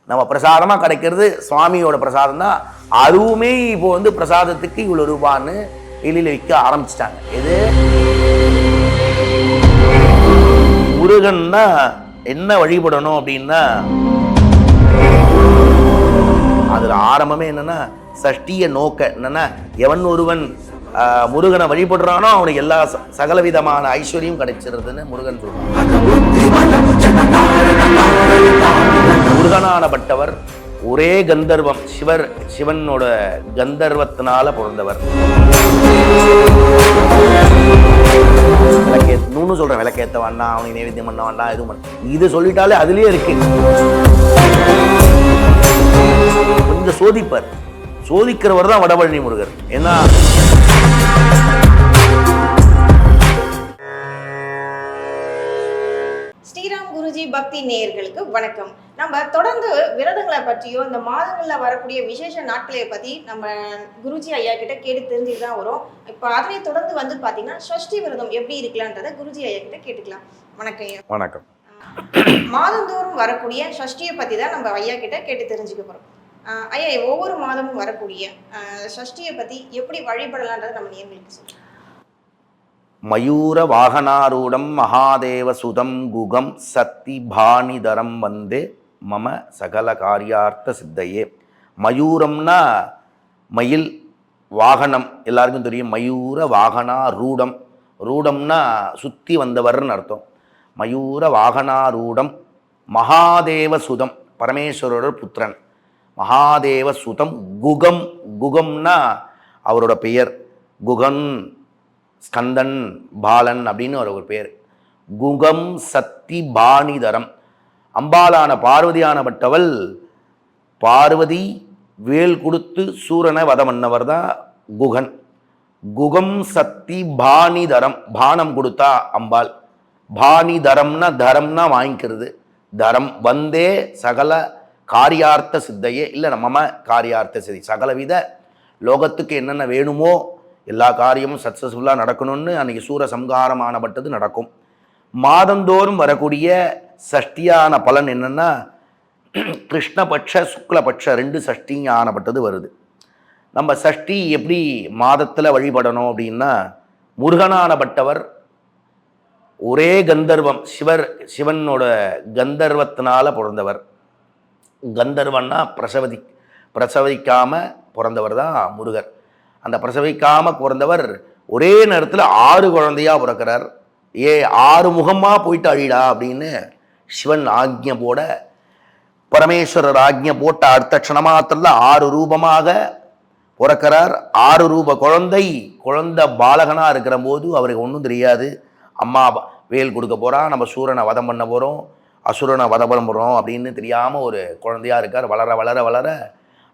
நம்ம பிரசாதமாக கிடைக்கிறது சுவாமியோட பிரசாதம் தான். அதுவுமே இப்போ வந்து பிரசாதத்துக்கு இவ்வளோ ரூபான்னு வெளியில் விற்க ஆரம்பிச்சிட்டாங்க. இது முருகன்னா என்ன வழிபடணும் அப்படின்னா, அதில் ஆரம்பமே என்னன்னா சஷ்டியை நோக்க என்னன்னா, எவன் ஒருவன் முருகனை வழிபடுறானோ அவனுக்கு எல்லா சகல விதமான ஐஸ்வர்யம் கிடைச்சிருதுன்னு முருகன் சொல்றான். முருகனானப்பட்டவர் ஒரே கந்தர்வம், சிவனோட கந்தர்வத்தினால பிறந்தவர். விளக்கேத்தணும்னு சொல்றேன், விளக்கேற்ற வேண்டாம், அவனுக்கு நைவேத்தியம் பண்ண வேண்டாம், எதுவும் பண்ண, இது சொல்லிட்டாலே அதுலயே இருக்கு. கொஞ்சம் சோதிப்பார், சோதிக்கிறவர் தான் வடபழனி முருகர். ஏன்னா ஸ்ரீராம் குருஜி பக்தி நேயர்களுக்கு வணக்கம். நம்ம தொடர்ந்து விரதங்களை பற்றியோ இந்த மாதங்கள்ல வரக்கூடிய விசேஷ நாட்களை பத்தி நம்ம குருஜி ஐயா கிட்ட கேட்டு தெரிஞ்சுட்டு தான் வரும். இப்போ அதனை தொடர்ந்து வந்து பாத்தீங்கன்னா சஷ்டி விரதம் எப்படி இருக்கலான்றத குருஜி ஐயா கிட்ட கேட்டுக்கலாம். வணக்கம் ஐயா. வணக்கம். மாதந்தோறும் வரக்கூடிய சஷ்டியை பத்தி தான் நம்ம ஐயா கிட்ட கேட்டு தெரிஞ்சுக்க போறோம். ஐயா, ஒவ்வொரு மாதமும் வரக்கூடிய சஷ்டியை பத்தி எப்படி வழிபடலான்றதை நம்ம நேயர்களுக்கு சொல்லுங்க. மயூர வாகனாரூடம் மகாதேவ சுதம் குகம் சக்தி பாணிதரம் வந்தே மம சகல காரியார்த்த சித்தையே. மயூரம்னா மயில், வாகனம் எல்லாருக்கும் தெரியும். மயூர வாகனாரூடம், ரூடம்னா சுற்றி வந்தவர்னு அர்த்தம். மயூர வாகனாரூடம் மகாதேவ சுதம், பரமேஸ்வரோட புத்திரன் மகாதேவ சுதம். குகம், குகம்னா அவரோட பெயர். குகன், ஸ்கந்தன், பாலன் அப்படின்னு ஒரு பேர். குகம் சக்தி பாணிதரம், அம்பாலான பார்வதியானப்பட்டவள், பார்வதி வேல் கொடுத்து சூரனை வதம் பண்ணவர் தான் குகன். குகம் சக்தி பாணிதரம், பானம் கொடுத்தா அம்பாள். பாணிதரம்னா தரம்னா வாங்கிக்கிறது, தரம். வந்தே சகல காரியார்த்த சித்தையே, இல்லை நம்ம காரியார்த்த சித்தி, சகலவித லோகத்துக்கு என்னென்ன வேணுமோ எல்லா காரியமும் சக்ஸஸ்ஃபுல்லாக நடக்கணும்னு அன்றைக்கி சூர சம்ஹாரம் ஆனப்பட்டது நடக்கும். மாதந்தோறும் வரக்கூடிய சஷ்டியான பலன் என்னென்னா, கிருஷ்ணபட்ச சுக்லபட்ச 2 சஷ்டி ஆனப்பட்டது வருது. நம்ம சஷ்டி எப்படி மாதத்தில் வழிபடணும் அப்படின்னா, முருகனானப்பட்டவர் ஒரே கந்தர்வம், சிவனோட கந்தர்வத்தினால பிறந்தவர். கந்தர்வன்னா பிரசவிக்காமல் பிறந்தவர் தான் முருகர். அந்த பிரசவிக்காமல் பிறந்தவர் ஒரே நேரத்தில் 6 குழந்தையாக பிறக்கிறார். 6 முகமாக போயிட்டு அழிடா அப்படின்னு சிவன் ஆக்ஞை போட, பரமேஸ்வரர் ஆக்ஞை போட்ட அடுத்த க்ஷணமாத்திரத்தில் 6 ரூபமாக பிறக்கிறார். 6 ரூப குழந்தை பாலகனாக இருக்கிற போது அவருக்கு ஒன்றும் தெரியாது. அம்மா வேல் கொடுக்க போகிறா, நம்ம சூரனை வதம் பண்ண போகிறோம், அசுரனை வதம் பண்ண போகிறோம் அப்படின்னு தெரியாமல் ஒரு குழந்தையாக இருக்கார். வளர வளர வளர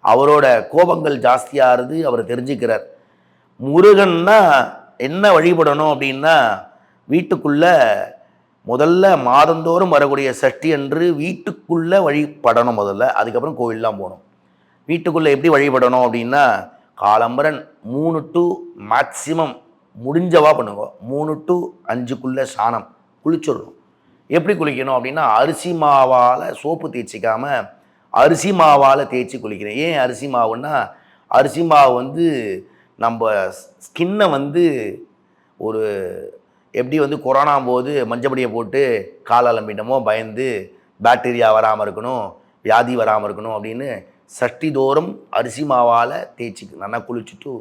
அவரோட கோபங்கள் ஜாஸ்தியாகிறது அவர் தெரிஞ்சுக்கிறார். முருகன்னா என்ன வழிபடணும் அப்படின்னா, வீட்டுக்குள்ளே முதல்ல மாதந்தோறும் வரக்கூடிய சஷ்டி அன்று வீட்டுக்குள்ளே வழிபடணும் முதல்ல, அதுக்கப்புறம் கோவில்லாம் போகணும். வீட்டுக்குள்ளே எப்படி வழிபடணும் அப்படின்னா, காலம்பரன் 3 to மேக்சிமம் முடிஞ்சவா பண்ணுங்க, 3 to 5க்குள்ளே ஸ்நானம் குளிச்சிடணும். எப்படி குளிக்கணும் அப்படின்னா, அரிசி மாவால் சோப்பு தேய்ச்சிக்காமல் அரிசி மாவால் தேய்ச்சி குளிக்கிறேன். ஏன் அரிசி மாவுன்னா, அரிசி மாவு வந்து நம்ம ஸ்கின்னை வந்து ஒரு எப்படி வந்து கொரோனா போது மஞ்சப்படியை போட்டு கால் அலம்பிட்டமோ பயந்து பாக்டீரியா வராமல் இருக்கணும், வியாதி வராமல் இருக்கணும் அப்படின்னு சஷ்டி தோறும் அரிசி மாவால் தேய்ச்சி நல்லா குளிச்சுட்டு,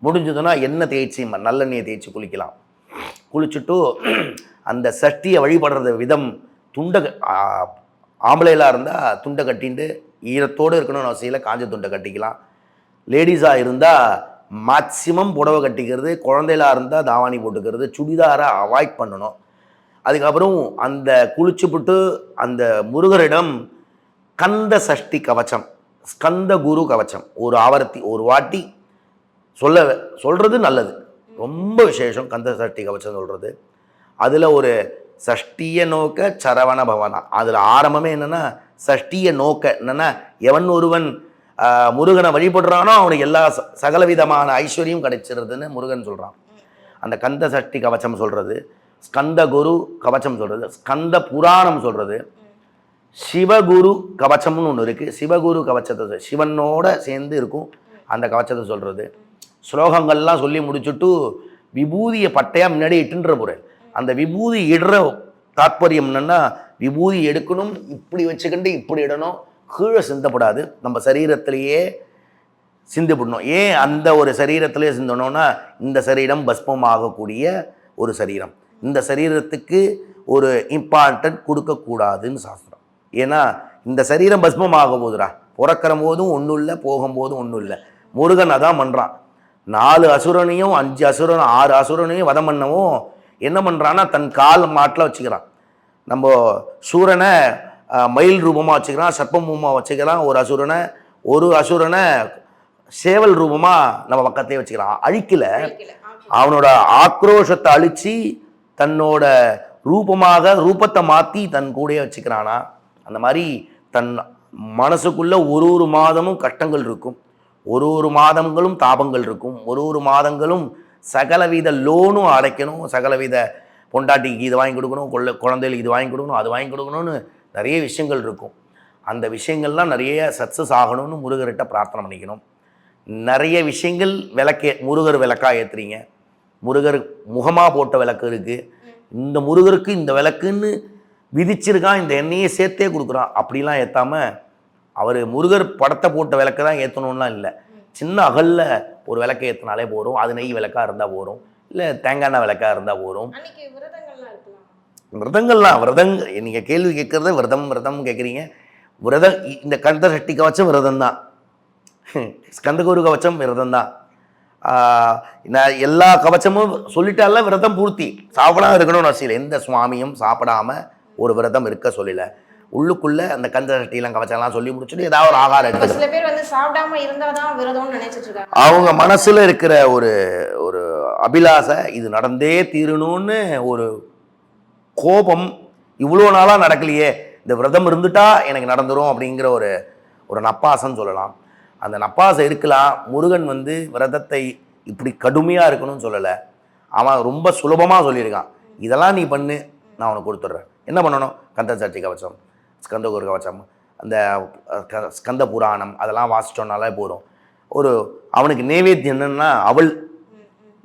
முடிஞ்சதுன்னா எண்ணெய் தேய்ச்சி நல்லெண்ணெயை தேய்ச்சி குளிக்கலாம். குளிச்சுட்டு அந்த சஷ்டியை வழிபடுறது விதம், ஆம்பளைலாம் இருந்தால் துண்டை கட்டிட்டு ஈரத்தோடு இருக்கணும்னு அவசியம், காஞ்ச துண்டை கட்டிக்கலாம். லேடிஸாக இருந்தால் மேக்சிமம் புடவை கட்டிக்கிறது, குழந்தையிலாக இருந்தால் தாவாணி போட்டுக்கிறது, சுடிதாரை அவாய்ட் பண்ணணும். அதுக்கப்புறம் அந்த குளிச்சுப்புட்டு அந்த முருகரிடம் கந்த சஷ்டி கவச்சம், ஸ்கந்த குரு கவச்சம் ஒரு வாட்டி சொல்கிறது நல்லது, ரொம்ப விசேஷம். கந்த சஷ்டி கவச்சம் சொல்கிறது, அதில் ஒரு சஷ்டியை நோக்க சரவண பவனா, அதில் ஆரம்பமே என்னென்னா சஷ்டியை நோக்க என்னென்னா, எவன் ஒருவன் முருகனை வழிபடுறானோ அவனுக்கு எல்லா சகல விதமான ஐஸ்வர்யம் கிடைச்சிருதுன்னு முருகன் சொல்கிறான். அந்த கந்த சஷ்டி கவச்சம் சொல்கிறது, ஸ்கந்த குரு கவச்சம் சொல்கிறது, ஸ்கந்த புராணம் சொல்கிறது, சிவகுரு கவச்சம்னு ஒன்று இருக்குது. சிவகுரு கவச்சத்தை சிவனோட சேர்ந்து இருக்கும் அந்த கவச்சத்தை சொல்கிறது. ஸ்லோகங்கள்லாம் சொல்லி முடிச்சுட்டு விபூதியை பட்டையாக முன்னாடி இட்டுன்ற முறை. அந்த விபூதி இடுற தாற்பயம் என்னன்னா, விபூதி எடுக்கணும், இப்படி வச்சுக்கிட்டு இப்படி இடணும், கீழே சிந்தப்படாது, நம்ம சரீரத்திலேயே சிந்துப்படணும். ஏன் அந்த ஒரு சரீரத்திலே சிந்தணும்னா, இந்த சரீரம் பஸ்மம் ஆகக்கூடிய ஒரு சரீரம், இந்த சரீரத்துக்கு ஒரு இம்பார்ட்டன்ட் கொடுக்கக்கூடாதுன்னு சாஸ்திரம். ஏன்னா இந்த சரீரம் பஸ்மம் ஆக போதுடா, பிறக்கிற போதும் ஒன்றும் இல்லை, போகும்போதும் ஒன்றும் இல்லை. முருகன் அதான் பண்ணுறான். 4 அசுரனையும் 5 அசுரனும் 6 அசுரனையும் வதம் பண்ணவும் என்ன பண்ணுறான்னா, தன் கால் மாட்டில் வச்சுக்கிறான். நம்ம சூரனை மயில் ரூபமாக வச்சுக்கிறான், சர்ப்பம் ரூபமாக வச்சுக்கிறான். ஒரு அசுரனை சேவல் ரூபமாக நம்ம பக்கத்தையே வச்சுக்கிறான். அழிக்கல, அவனோட ஆக்ரோஷத்தை அழிச்சு தன்னோட ரூபத்தை மாற்றி தன் கூடயே வச்சுக்கிறானா. அந்த மாதிரி தன் மனசுக்குள்ள ஒரு மாதமும் கஷ்டங்கள் இருக்கும், ஒரு மாதங்களும் தாபங்கள் இருக்கும், ஒரு மாதங்களும் சகலவித லோனும் அடைக்கணும், சகலவித பொண்டாட்டிக்கு இது வாங்கி கொடுக்கணும், குழந்தைகளுக்கு இது வாங்கி கொடுக்கணும், அது வாங்கி கொடுக்கணும்னு நிறைய விஷயங்கள் இருக்கும். அந்த விஷயங்கள்லாம் நிறைய சக்ஸஸ் ஆகணும்னு முருகர்கிட்ட பிரார்த்தனை பண்ணிக்கணும். நிறைய விஷயங்கள் முருகர் விளக்காக ஏற்றுறீங்க. முருகர் முகமாக போட்ட விளக்கு இருக்குது. இந்த முருகருக்கு இந்த விளக்குன்னு விதிச்சிருக்கான், இந்த எண்ணெயை சேர்த்தே கொடுக்குறான். அப்படிலாம் ஏற்றாமல் அவர் முருகர் படத்தை போட்ட விளக்கு தான் ஏற்றணும்லாம் இல்லை. சின்ன அகலில் ஒரு விளக்கை ஏற்றினாலே போகிறோம். அது நெய் விளக்காக இருந்தால் போகிறோம், இல்லை தேங்காய் எண்ணெய் விளக்காக இருந்தால் போகிறோம். நீங்கள் கேள்வி கேட்குறது விரதம் கேட்குறீங்க. இந்த கந்த சஷ்டி கவச்சம் விரதம் தான், ஸ்கந்தகுரு கவச்சம் விரதம் தான். நான் எல்லா கவச்சமும் சொல்லிட்டால விரதம் பூர்த்தி. சாப்பிடாம இருக்கணும்னு அவசியம் இல்லை. எந்த சுவாமியும் சாப்பிடாம ஒரு விரதம் இருக்க சொல்லல. உள்ளுக்குள்ள அந்த கந்த சஷ்டிலாம் கவச்சம்லாம் சொல்லி முடிச்சுட்டு ஏதாவது ஒரு ஆகாரம் எடுத்து, சில பேர் வந்து சாப்பிடாம இருந்தாதான் விரதம்னு நினைச்சிட்டு இருக்காங்க. அவங்க மனசுல இருக்கிற ஒரு அபிலாசை இது நடந்தே தீரணும்னு ஒரு கோபம், இவ்வளோ நாளாக நடக்கலையே, இந்த விரதம் இருந்துட்டா எனக்கு நடந்துரும் அப்படிங்கிற ஒரு நப்பாசன்னு சொல்லலாம். அந்த நப்பாசை இருக்கலாம். முருகன் வந்து விரதத்தை இப்படி கடுமையாக இருக்கணும்னு சொல்லலை. அவன் ரொம்ப சுலபமாக சொல்லியிருக்கான், இதெல்லாம் நீ பண்ணு, நான் உனக்கு கொடுத்துட்றேன். என்ன பண்ணணும்? கந்த சஷ்டி கவச்சம், ஸ்கந்தகுரு கவச்சம், அந்த ஸ்கந்த புராணம் அதெல்லாம் வாசிச்சோன்னாலே போதும். அவனுக்கு நைவேத்தியம் என்னன்னா, அவள்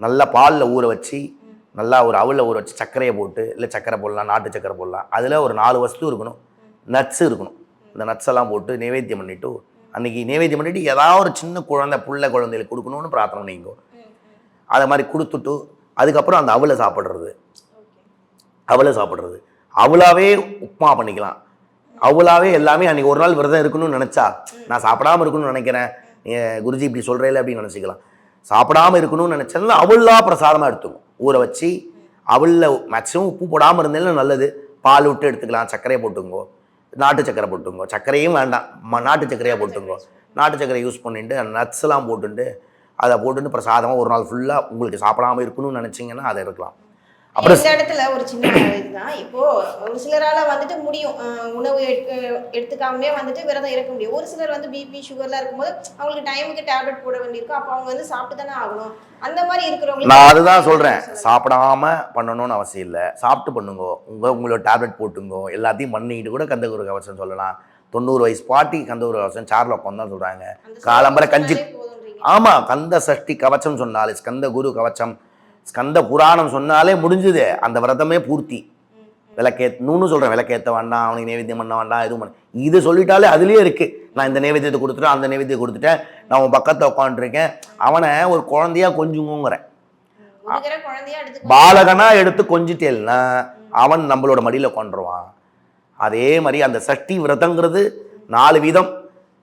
நல்லா பாலில் ஊற வச்சு, நல்லா ஒரு அவலில் ஊற வச்சு சர்க்கரையை போட்டு, இல்லை சர்க்கரை போடலாம், நாட்டு சர்க்கரை போடலாம், அதில் ஒரு 4 வஸ்து இருக்கணும், நட்ஸ் இருக்கணும். இந்த நட்ஸ் எல்லாம் போட்டு நைவேத்தியம் பண்ணிவிட்டு, அன்றைக்கி நைவேத்தியம் பண்ணிவிட்டு ஏதாவது ஒரு சின்ன புள்ள குழந்தைகளுக்கு கொடுக்கணும்னு பிரார்த்தனை பண்ணிங்கோ. அதை மாதிரி கொடுத்துட்டு அதுக்கப்புறம் அந்த அவலை சாப்பிட்றது. அவளாவே உப்புமா பண்ணிக்கலாம், அவளாவே எல்லாமே. அன்றைக்கி ஒரு நாள் விரதம் இருக்கணும்னு நினச்சா, நான் சாப்பிடாமல் இருக்கணும்னு நினைக்கிறேன், குருஜி இப்படி சொல்கிறேன் அப்படின்னு நினச்சிக்கலாம். சாப்பிடாமல் இருக்கணும்னு நினச்சேன்னா அவளா பிரசாதமாக எடுத்துக்கும். ஊற வச்சு அவளில் மேக்ஸிமம் உப்பு போடாமல் இருந்தேன்னா நல்லது. பால் விட்டு எடுத்துக்கலாம், சர்க்கரையை போட்டுங்கோ, நாட்டு சர்க்கரை போட்டுங்கோ, சர்க்கரையும் வேண்டாம், நாட்டு சர்க்கரையாக போட்டுங்கோ. நாட்டு சர்க்கரை யூஸ் பண்ணிட்டு நட்ஸ்லாம் போட்டுட்டு அதை போட்டுட்டு பிரசாதமாக ஒரு நாள் ஃபுல்லாக உங்களுக்கு சாப்பிடாமல் இருக்கணும்னு நினச்சிங்கன்னா அதை இருக்கலாம். அப்புறம் இந்த இடத்துல ஒரு சின்ன இதுதான், இப்போ ஒரு சிலரால வந்துட்டு முடியும் உணவு எடுத்துக்காமலே வந்துட்டு விரதம் இருக்க முடியும். ஒரு சிலர் வந்து பிபி சுகர்லாம் இருக்கும்போது அவங்களுக்கு டைமுக்கு டேப்லெட் போட வேண்டியிருக்கும், அப்போ அவங்க வந்து சாப்பிட்டு தானே ஆகணும். அந்த மாதிரி இருக்கிறவங்க நான் அதுதான் சொல்கிறேன், சாப்பிடாம பண்ணணும்னு அவசியம் இல்லை, சாப்பிட்டு பண்ணுங்கோ. உங்களோட டேப்லெட் போட்டுங்கோ, எல்லாத்தையும் பண்ணிட்டு கூட கந்தகுரு கவச்சம் சொல்லலாம். 90 வயசு பாட்டி கந்தகுரு கவச்சம் சாரில் உட்காந்து தான் சொல்கிறாங்க. காலம்பரை கஞ்சி, ஆமாம், கந்த சஷ்டி கவச்சம் சொன்னாலே, ஸ்கந்த குரு கவச்சம், ஸ்கந்த புராணம் சொன்னாலே முடிஞ்சுது, அந்த விரதமே பூர்த்தி. விளக்கேற்றணும்னு சொல்கிறேன், விளக்கேற்ற வேண்டாம், அவனுக்கு நைவேத்தியம் பண்ண வேண்டாம், எதுவும் பண்ண, இது சொல்லிட்டாலே அதுலேயே இருக்குது. நான் இந்த நைவேத்தியத்தை கொடுத்துட்டேன், அந்த நைவேத்தியத்தை கொடுத்துட்டேன், நான் உன் பக்கத்தில் உட்காந்துருக்கேன், அவனை ஒரு குழந்தையா கொஞ்சுங்கிறேன். பாலகனா எடுத்து கொஞ்சிட்டேல்னா அவன் நம்மளோட மடியில் உட்காந்துருவான். அதே மாதிரி அந்த சஷ்டி விரதங்கிறது 4 வீதம்.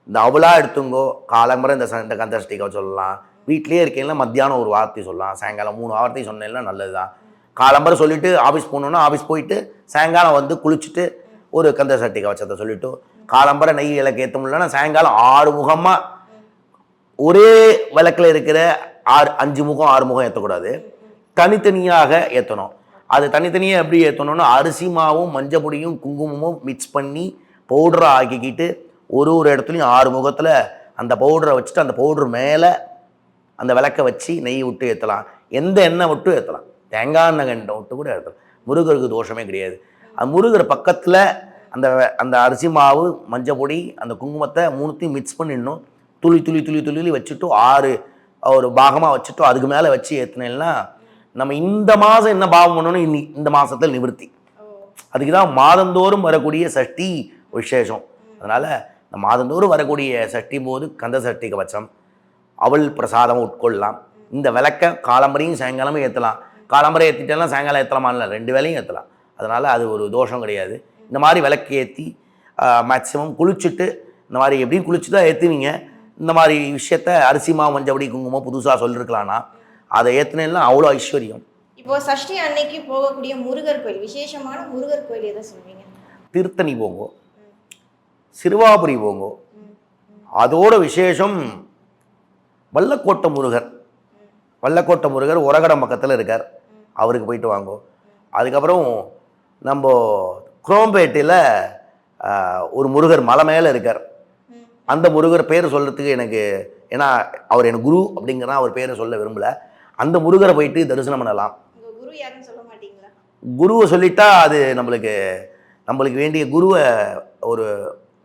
இந்த அவளா எடுத்துங்கோ, காலம்பரை இந்த கந்த சஷ்டிக்காக சொல்லலாம். வீட்லேயே இருக்கீங்களா மத்தியானம் ஒரு வார்த்தை சொல்லலாம், சாயங்காலம் 3 வார்த்தை சொன்னேன்னா நல்லது தான். காலம்பரை சொல்லிவிட்டு ஆஃபீஸ் போகணுன்னா ஆஃபீஸ் போயிட்டு சாயங்காலம் வந்து குளிச்சுட்டு ஒரு கந்த சஷ்டி கவச்சத்தை சொல்லிவிட்டு, காலம்பரை நெய் விளக்கு ஏற்ற முடியலன்னா சாயங்காலம் 6 முகமாக ஒரே விளக்கில் இருக்கிற 5 முகம் 6 முகம் ஏற்றக்கூடாது, தனித்தனியாக ஏற்றணும். அது தனித்தனியாக எப்படி ஏற்றணும்னா, அரிசி மாவும் மஞ்சள் பொடியும் குங்குமமும் மிக்ஸ் பண்ணி பவுடராக ஆக்கிக்கிட்டு ஒரு இடத்துலையும் 6 முகத்தில் அந்த பவுடரை வச்சுட்டு அந்த பவுடர் மேலே அந்த விளக்கை வச்சு நெய் விட்டு ஏற்றலாம், எந்த எண்ணெய் விட்டு ஏற்றலாம், தேங்காய் எண்ணெய் கண்டை விட்டு கூட ஏற்றலாம். முருகருக்கு தோஷமே கிடையாது. அது முருகர் பக்கத்தில் அந்த அரிசி மாவு மஞ்சள் பொடி அந்த குங்குமத்தை மூணுத்தையும் மிக்ஸ் பண்ணிடணும். துளி துளி துளி துளி வச்சுட்டு 6 ஒரு பாகமாக வச்சுட்டு அதுக்கு மேலே வச்சு ஏற்றுனேன்னா நம்ம இந்த மாதம் என்ன பாவம் பண்ணணும் இந்த மாதத்தில் நிவர்த்தி. அதுக்கு தான் மாதந்தோறும் வரக்கூடிய சஷ்டி விசேஷம். அதனால் இந்த மாதந்தோறும் வரக்கூடிய சஷ்டி போது கந்த சஷ்டி கவச்சம் அவள் பிரசாதம் உட்கொள்ளலாம். இந்த விளக்க காலம்பரையும் சாயங்காலமும் ஏற்றலாம். காலம்பரை ஏற்றிட்டேன்னா சாயங்காலம் ஏற்றலாமான்ல 2 வேளையும் ஏற்றலாம். அதனால் அது ஒரு தோஷம் கிடையாது. இந்த மாதிரி விளக்கு ஏற்றி மேக்ஸிமம் குளிச்சுட்டு இந்த மாதிரி எப்படியும் குளிச்சு தான் ஏற்றுவீங்க. இந்த மாதிரி விஷயத்த அரிசி மாவு மஞ்சப்படி குங்குமம் புதுசாக சொல்லியிருக்கலாம்னா அதை ஏற்றுனேன்னா அவ்வளோ ஐஸ்வர்யம். இப்போ சஷ்டி அன்னைக்கு போகக்கூடிய முருகர் கோயில், விசேஷமான முருகர் கோயில் எதை சொல்வீங்க? திருத்தணி போங்கோ, சிறுவாபுரி போங்கோ. அதோட விசேஷம் வல்லக்கோட்டை முருகர். வல்லக்கோட்டை முருகர் உரகடம் பக்கத்தில் இருக்கார், அவருக்கு போயிட்டு வாங்கோ. அதுக்கப்புறம் நம்ம குரோம்பேட்டையில் ஒரு முருகர் மலை மேலே இருக்கார். அந்த முருகர் பேர் சொல்கிறதுக்கு எனக்கு, ஏன்னா அவர் எனக்கு குரு அப்படிங்கிறனா அவர் பேரை சொல்ல விரும்பலை. அந்த முருகரை போயிட்டு தரிசனம் பண்ணலாம். குரு யாருன்னு சொல்ல மாட்டீங்களா? குருவை சொல்லிட்டா அது நம்மளுக்கு வேண்டிய குருவை ஒரு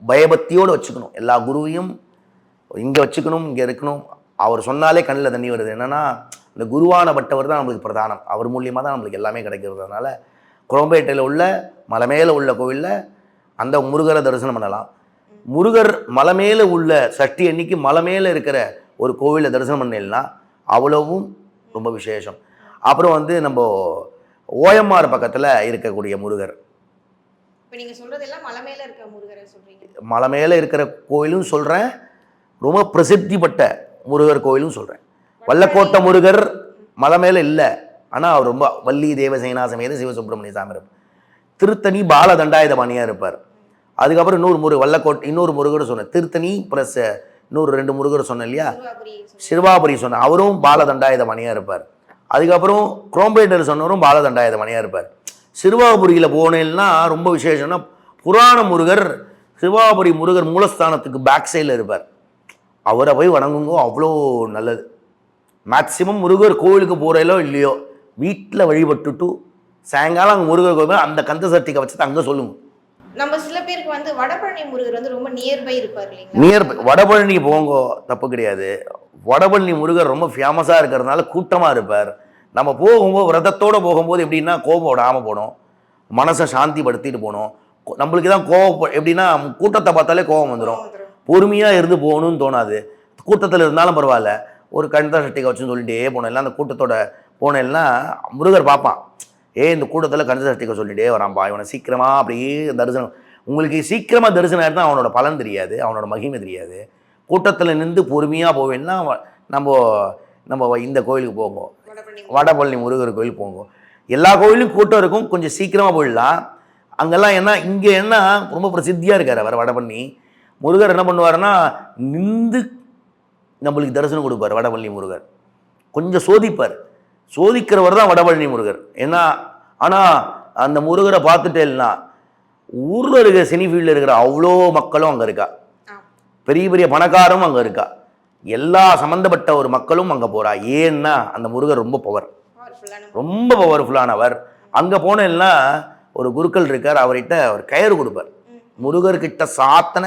பயபக்தியோடு வச்சுக்கணும். எல்லா குருவையும் இங்கே வச்சுக்கணும், இங்கே இருக்கணும். அவர் சொன்னாலே கண்ணில் தண்ணி வருது. என்னென்னா இந்த குருவான பட்டவர் தான் நம்மளுக்கு பிரதானம். அவர் மூலியமாக தான் நம்மளுக்கு எல்லாமே கிடைக்கிறது. அதனால் குரோம்பேட்டையில் உள்ள மலை மேலே உள்ள கோவிலில் அந்த முருகரை தரிசனம் பண்ணலாம். முருகர் மலை மேலே உள்ள சஷ்டி அன்னைக்கு மலை மேலே இருக்கிற ஒரு கோவிலில் தரிசனம் பண்ணலாம், அவ்வளவும் ரொம்ப விசேஷம். அப்புறம் நம்ம ஓஎம்ஆர் பக்கத்தில் இருக்கக்கூடிய முருகர். இப்போ நீங்கள் சொல்கிறதெல்லாம் மலை மேலே இருக்க முருகரை சொல்கிறீங்க? மலை மேலே இருக்கிற கோயிலும் சொல்கிறேன், ரொம்ப பிரசித்தி பட்ட முருகர் கோயிலும் சொல்கிறேன். வல்லக்கோட்டை முருகர் மலை மேலே இல்லை, ஆனால் அவர் ரொம்ப வள்ளி தேவசேனா சமேத சிவசுப்பிரமணிய சாமி இருப்பார். திருத்தணி பாலதண்டாயுதபாணியாக இருப்பார். அதுக்கப்புறம் இன்னொரு முருகர் சொன்னேன். திருத்தணி ப்ளஸ் இன்னொரு 2 முருகர் சொன்னேன் இல்லையா, சிறுவாபுரி சொன்னேன், அவரும் பாலதண்டாயுதபாணியாக இருப்பார். அதுக்கப்புறம் குரோம்பேட்டர் சொன்னவரும் பாலதண்டாயுதபாணியாக இருப்பார். சிறுவாபுரியில் போனேன்னா ரொம்ப விசேஷம்னா புராண முருகர் சிறுவாபுரி முருகர் மூலஸ்தானத்துக்கு பேக் சைடில் இருப்பார். அவரை போய் வணங்குங்க, அவ்வளோ நல்லது. மேக்சிமம் முருகர் கோவிலுக்கு போகிறீங்களோ இல்லையோ வீட்டில் வழிபட்டுட்டு சாயங்காலம் அங்கே முருகர் கோவில் அந்த கந்த சஷ்டி கவச்சத்தை அங்கே சொல்லுங்க. நம்ம சில பேருக்கு வடபழனி முருகர் ரொம்ப நியர்பை இருப்பார் இல்லைங்களா? நியர்பை வடபழனி போங்க, தப்பு கிடையாது. வடபழனி முருகர் ரொம்ப ஃபேமஸாக இருக்கிறதுனால கூட்டமாக இருப்பார். நம்ம போகும்போது விரதத்தோடு போகும்போது எப்படின்னா கோபம் விடாமல் போகணும், மனசை சாந்தி படுத்திட்டு போகணும். நம்மளுக்கு தான் கோபம் எப்படின்னா கூட்டத்தை பார்த்தாலே கோபம் வந்துடும். பொறுமையாக இருந்து போகணும்னு தோணாது. கூட்டத்தில் இருந்தாலும் பரவாயில்ல, ஒரு கந்த சஷ்டி கவச்சம்னு சொல்லிட்டே போனோம். இல்லை அந்த கூட்டத்தோட போனேன்னா முருகர் பார்ப்பான், இந்த கூட்டத்தில் கந்த சஷ்டி கவச்சம் சொல்லிட்டே வரான்பா, இவனை சீக்கிரமாக அப்படியே தரிசனம். உங்களுக்கு சீக்கிரமாக தரிசனம் ஆகிட்டு அவனோட பலன் தெரியாது, அவனோட மகிமை தெரியாது. கூட்டத்தில் நின்று பொறுமையாக போவேன்னா நம்ம இந்த கோயிலுக்கு போங்க, வடபழனி முருகர் கோயில் போங்க. எல்லா கோயிலும் கூட்டம் இருக்கும், கொஞ்சம் சீக்கிரமாக போயிடலாம். அங்கெல்லாம் இங்கே என்ன ரொம்ப பிரசித்தியாக இருக்கார் அவர் வடபழனி முருகர். என்ன பண்ணுவாருன்னா நின்று நம்மளுக்கு தரிசனம் கொடுப்பார். வடபழனி முருகர் கொஞ்சம் சோதிக்கிறவர் தான் வடபழனி முருகர். ஏன்னா ஆனால் அந்த முருகரை பார்த்துட்டேன்னா ஊரில் இருக்கிற சினி ஃபீல்டில் இருக்கிற அவ்வளோ மக்களும் அங்கே இருக்கா, பெரிய பெரிய பணக்காரும் அங்கே இருக்கா, எல்லா சம்மந்தப்பட்ட ஒரு மக்களும் அங்கே போகிறா. ஏன்னா அந்த முருகர் ரொம்ப பவர்ஃபுல்லானவர். அங்கே போனேன்னா ஒரு குருக்கள் இருக்கார், அவர்கிட்ட அவர் கயிறு கொடுப்பார். முருகர்கிட்ட சாத்தன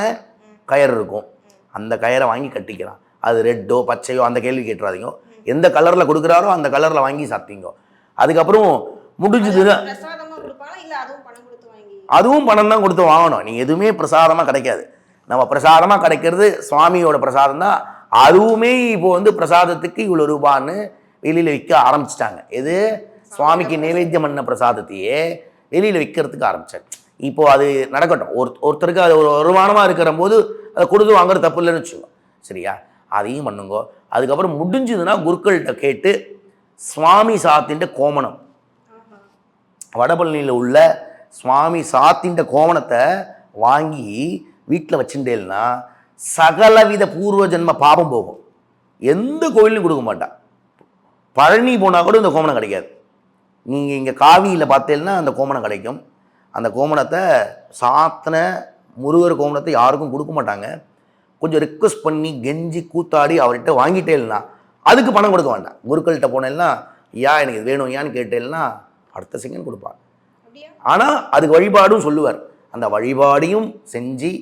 கயிறு இருக்கும், அந்த கயிறை வாங்கி கட்டிக்கலாம். அது ரெட்டோ பச்சையோ அந்த கேள்வி கேட்டுறாதீங்க, எந்த கலரில் கொடுக்குறாரோ அந்த கலரில் வாங்கி சாப்பிட்டீங்க. அதுக்கப்புறம் முடிஞ்சதுன்னா அதுவும் பணம் தான் கொடுத்து வாங்கணும். நீங்கள் எதுவுமே பிரசாதமாக கிடைக்காது. நம்ம பிரசாதமாக கிடைக்கிறது சுவாமியோட பிரசாதம் தான். அதுவுமே இப்போ பிரசாதத்துக்கு இவ்வளோ ரூபான்னு வெளியில் விற்க ஆரம்பிச்சிட்டாங்க. எது சுவாமிக்கு நைவேத்தியம் பண்ண பிரசாதத்தையே வெளியில் விற்கிறதுக்கு ஆரம்பிச்சாங்க. இப்போது அது நடக்கட்டும். ஒருத்தருக்கு அது ஒரு வருமானமாக இருக்கிற போது அதை கொடுத்து வாங்குறது தப்பு இல்லைன்னு வச்சுக்கோங்க, சரியா? அதையும் பண்ணுங்க. அதுக்கப்புறம் முடிஞ்சதுன்னா குருக்கள்கிட்ட கேட்டு சுவாமி சாத்தின்ற கோமணம், வடபழனியில் உள்ள சுவாமி சாத்தின்ற கோமணத்தை வாங்கி வீட்டில் வச்சுட்டேன்னா சகலவித பூர்வ ஜென்ம பாபம் போகும். எந்த கோயிலும் கொடுக்க மாட்டான். பழனி போனால் கூட இந்த கோமணம் கிடைக்காது. நீங்கள் இங்கே காவியில் பார்த்தேன்னா அந்த கோமணம் கிடைக்கும். அந்த கோமணத்தை சாத்தின முருகர் கோமணத்தை யாருக்கும் கொடுக்க மாட்டாங்க. கொஞ்சம் ரிக்வஸ்ட் பண்ணி கெஞ்சி கூத்தாடி அவர்கிட்ட வாங்கிட்டேன்னா அதுக்கு பணம் கொடுக்க வேண்டாம். குருக்கள்கிட்ட போனேன்னா எனக்கு இது வேணும் ஏன்னு கேட்டேன்னா அடுத்த செகண்ட் கொடுப்பார். ஆனால் அதுக்கு வழிபாடும் சொல்லுவார். அந்த வழிபாடையும் செஞ்சு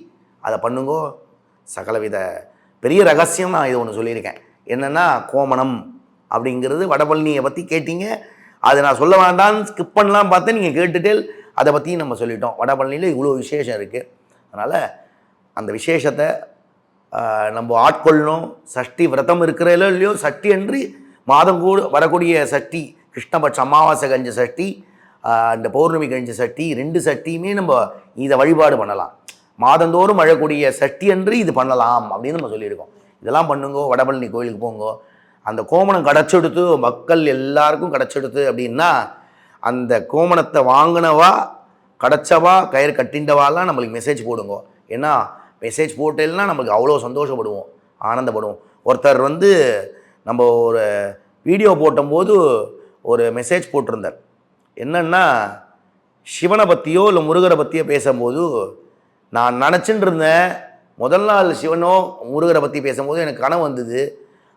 அதை பண்ணுங்கோ. சகலவித பெரிய ரகசியம் நான் இது ஒன்று சொல்லியிருக்கேன். என்னென்னா கோமணம் அப்படிங்கிறது வடபழனியை பற்றி கேட்டீங்க. அதை நான் சொல்ல வேண்டான்னு ஸ்கிப் பண்ணலாம் பார்த்தேன், நீங்கள் கேட்டுட்டே அதை பற்றியும் நம்ம சொல்லிட்டோம். வடபழனியில் இவ்வளோ விசேஷம் இருக்குது. அதனால் அந்த விசேஷத்தை நம்ம ஆட்கொள்ளணும். சஷ்டி விரதம் இருக்கிறதோ இல்லையோ, சஷ்டி அன்று மாதம் கூட வரக்கூடிய சஷ்டி, கிருஷ்ணபட்ச அமாவாசை கஞ்ச சஷ்டி, இந்த பௌர்ணமி கழிஞ்ச சஷ்டி, 2 சஷ்டியுமே நம்ம இதை வழிபாடு பண்ணலாம். மாதந்தோறும் அழக்கூடிய சஷ்டி அன்று இது பண்ணலாம் அப்படின்னு நம்ம சொல்லியிருக்கோம். இதெல்லாம் பண்ணுங்கோ. வடபழனி கோயிலுக்கு போங்கோ. அந்த கோமணம் கிடச்செடுத்து மக்கள் எல்லாருக்கும் கிடச்செடுத்து அப்படின்னா அந்த கோமணத்தை வாங்கினவா கிடச்சவா கயிறு கட்டிண்டவாலாம் நம்மளுக்கு மெசேஜ் போடுங்கோ. ஏன்னா மெசேஜ் போட்டேன்னா நம்மளுக்கு அவ்வளோ சந்தோஷப்படுவோம், ஆனந்தப்படுவோம். ஒருத்தர் நம்ம ஒரு வீடியோ போட்டும்போது ஒரு மெசேஜ் போட்டிருந்தார். என்னன்னா, சிவனை பற்றியோ இல்லை முருகரை பற்றியோ பேசும்போது நான் நினச்சிட்டு இருந்தேன், முதல் நாள் சிவனோ முருகரை பற்றி பேசும்போது எனக்கு கனவு வந்தது.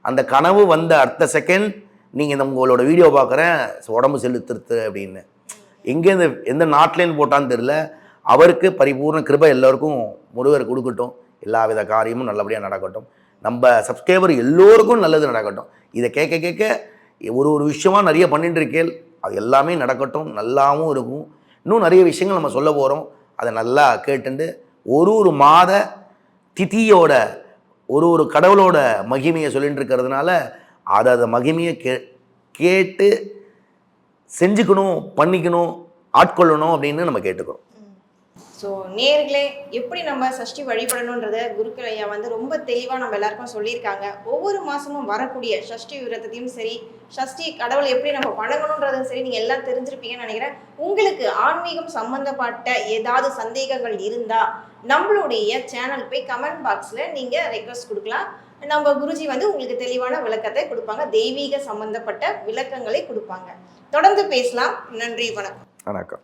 அந்த கனவு வந்த அடுத்த செகண்ட் நீங்கள் இந்த உங்களோட வீடியோ பார்க்குறேன், உடம்பு செலுத்துறது அப்படின்னு. எங்கேருந்து எந்த நாட்டிலேருந்து போட்டான்னு தெரில. அவருக்கு பரிபூர்ண கிருபை எல்லோருக்கும் முருகர் கொடுக்கட்டும். எல்லா வித காரியமும் நல்லபடியாக நடக்கட்டும். நம்ம சப்ஸ்கிரைபர் எல்லோருக்கும் நல்லது நடக்கட்டும். இதை கேட்க கேட்க ஒரு விஷயமா நிறைய பண்ணிட்டு இருக்கேன். அது எல்லாமே நடக்கட்டும், நல்லாவும் இருக்கும். இன்னும் நிறைய விஷயங்கள் நம்ம சொல்ல போகிறோம். அதை நல்லா கேட்டுண்டு ஒரு மாத திதியோட ஒரு கடவுளோட மகிமையை சொல்லிட்டு இருக்கிறதுனால அதை மகிமையை கேட்டு செஞ்சுக்கணும், பண்ணிக்கணும், ஆட்கொள்ளணும் அப்படின்னு நம்ம கேட்டுக்கிறோம். ஸோ நேர்களே, எப்படி நம்ம சஷ்டி வழிபடணுன்றத குருக்கள் ஐயா ரொம்ப தெளிவாக நம்ம எல்லாருக்கும் சொல்லியிருக்காங்க. ஒவ்வொரு மாதமும் வரக்கூடிய சஷ்டி விரதத்தையும் சரி, சஷ்டி கடவுளை எப்படி நம்ம வணங்கணுன்றதும் சரி, நீங்கள் எல்லாம் தெரிஞ்சிருப்பீங்கன்னு நினைக்கிறேன். உங்களுக்கு ஆன்மீகம் சம்மந்தப்பட்ட ஏதாவது சந்தேகங்கள் இருந்தால் நம்மளுடைய சேனல் போய் கமெண்ட் பாக்ஸில் நீங்கள் ரெக்வஸ்ட் கொடுக்கலாம். நம்ம குருஜி உங்களுக்கு தெளிவான விளக்கத்தை கொடுப்பாங்க, தெய்வீக சம்பந்தப்பட்ட விளக்கங்களை கொடுப்பாங்க. தொடர்ந்து பேசலாம். நன்றி, வணக்கம். வணக்கம்.